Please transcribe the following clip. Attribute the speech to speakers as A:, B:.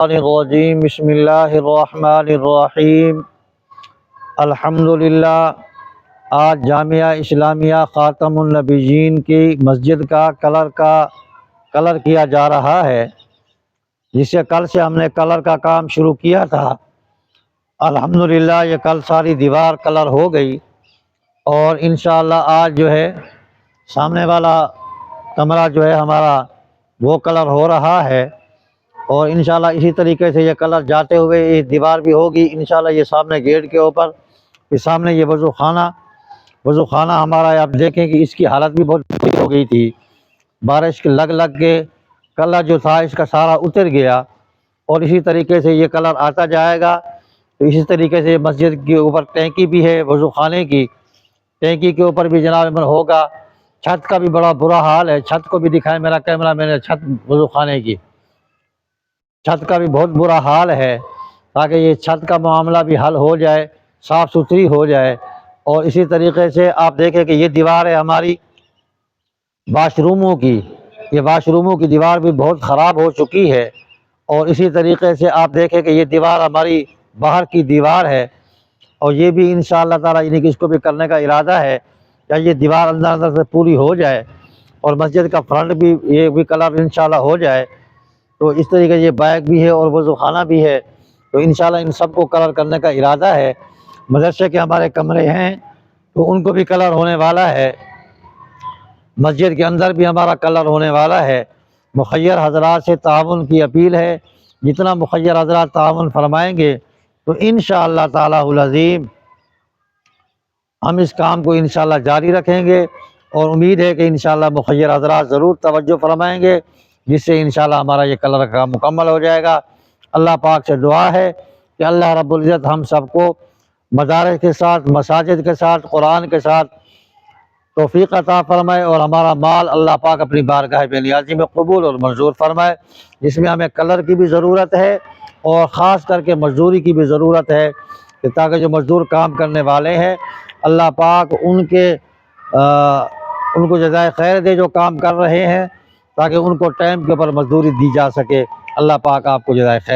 A: الشیطان الرجیم بسم اللہ الرحمن الرحیم الحمدللہ۔ آج جامعہ اسلامیہ خاتم النبیین کی مسجد کا کلر کیا جا رہا ہے، جس سے کل سے ہم نے کلر کا کام شروع کیا تھا۔ الحمدللہ یہ کل ساری دیوار کلر ہو گئی، اور انشاءاللہ آج جو ہے سامنے والا کمرہ جو ہے ہمارا وہ کلر ہو رہا ہے، اور انشاءاللہ اسی طریقے سے یہ کلر جاتے ہوئے یہ دیوار بھی ہوگی انشاءاللہ۔ یہ سامنے گیٹ کے اوپر یہ سامنے یہ وضو خانہ ہمارا ہے۔ آپ دیکھیں کہ اس کی حالت بھی بہت بری ہو گئی تھی، بارش کے لگ کے کلر جو تھا اس کا سارا اتر گیا، اور اسی طریقے سے یہ کلر آتا جائے گا۔ تو اسی طریقے سے مسجد کے اوپر ٹینکی بھی ہے، وضو خانے کی ٹینکی کے اوپر بھی جناب من ہوگا۔ چھت کا بھی بڑا برا حال ہے، چھت کو بھی دکھائے میرا کیمرہ میں نے، چھت وضو خانے کی چھت کا بھی بہت برا حال ہے، تاکہ یہ چھت کا معاملہ بھی حل ہو جائے، صاف ستھری ہو جائے۔ اور اسی طریقے سے آپ دیکھیں کہ یہ دیوار ہے ہماری واش روموں کی، یہ واش روموں کی دیوار بھی بہت خراب ہو چکی ہے۔ اور اسی طریقے سے آپ دیکھیں کہ یہ دیوار ہماری باہر کی دیوار ہے، اور یہ بھی انشاءاللہ تعالیٰ یعنی کہ اس کو بھی کرنے کا ارادہ ہے کہ یہ دیوار اندر سے پوری ہو جائے، اور مسجد کا فرنٹ بھی یہ بھی کلر انشاءاللہ ہو جائے۔ تو اس طریقے یہ بیک بھی ہے اور وضو خانہ بھی ہے، تو انشاءاللہ ان سب کو کلر کرنے کا ارادہ ہے۔ مدرسے کے ہمارے کمرے ہیں تو ان کو بھی کلر ہونے والا ہے، مسجد کے اندر بھی ہمارا کلر ہونے والا ہے۔ مخیر حضرات سے تعاون کی اپیل ہے، جتنا مخیر حضرات تعاون فرمائیں گے تو انشاءاللہ تعالی العظیم ہم اس کام کو انشاءاللہ جاری رکھیں گے، اور امید ہے کہ انشاءاللہ مخیر حضرات ضرور توجہ فرمائیں گے، جس سے انشاءاللہ ہمارا یہ کلر کا مکمل ہو جائے گا۔ اللہ پاک سے دعا ہے کہ اللہ رب العزت ہم سب کو مدارس کے ساتھ، مساجد کے ساتھ، قرآن کے ساتھ توفیق عطا فرمائے، اور ہمارا مال اللہ پاک اپنی بارگاہ بے نیازی میں قبول اور منظور فرمائے، جس میں ہمیں کلر کی بھی ضرورت ہے، اور خاص کر کے مزدوری کی بھی ضرورت ہے، کہ تاکہ جو مزدور کام کرنے والے ہیں اللہ پاک ان کو جزائے خیر دے جو کام کر رہے ہیں، تاکہ ان کو ٹائم کے اوپر مزدوری دی جا سکے۔ اللہ پاک آپ کو جزائے خیر